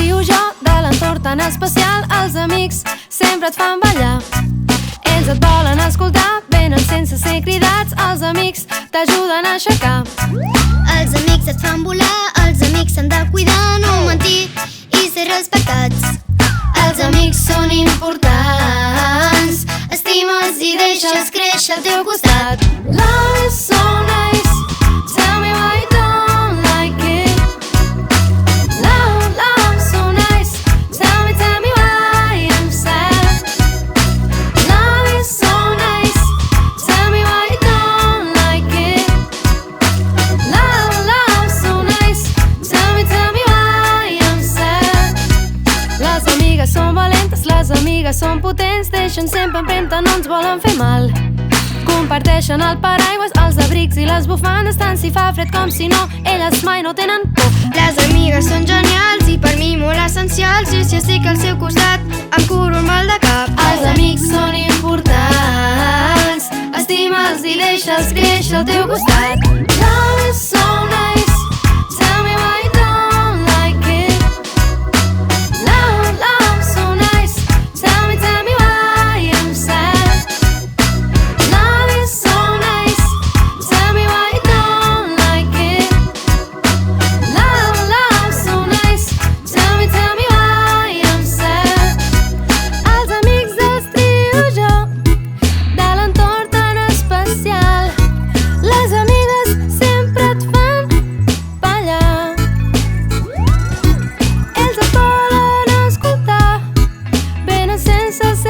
trio jo de l'entorn tan especial. Els amics sempre et fan ballar. Ells et volen escoltar, venen sense ser cridats. Els amics t'ajuden a aixecar. Els amics et fan volar, els amics s'han de cuidar, no mentir i ser respectats. Els amics són importants, estima'ls i deixa'ls créixer al teu costat. Love is so nice, tell me why you don't like it. Love so nice, tell me why I'm sad. Love is so nice, tell me why you don't like it. Love so nice, tell me why I'm sad. Les amigues són valentes, les amigues són potents, deixen sempre empremta, no ens volen fer mal. Comparteixen el paraigües, els abrics i les bufandes, tant si fa fred com si no, elles mai no tenen por. Les amigues són genials i per mi molt essencials, i si estic al seu costat em curo el mal de cap. Els amics són importants, estima'ls i deixa'ls créixer al teu costat. Love is so nice, tell me why you don't like it. Love so nice, tell me why I'm sad. Love is so nice, tell me why you don't like it. Love so nice, tell me why I'm sad. Els amics dels trio jo, de l'entorn tan especial. Les amigues sempre et fan ballar. Ells et volen escoltar, venen sense ser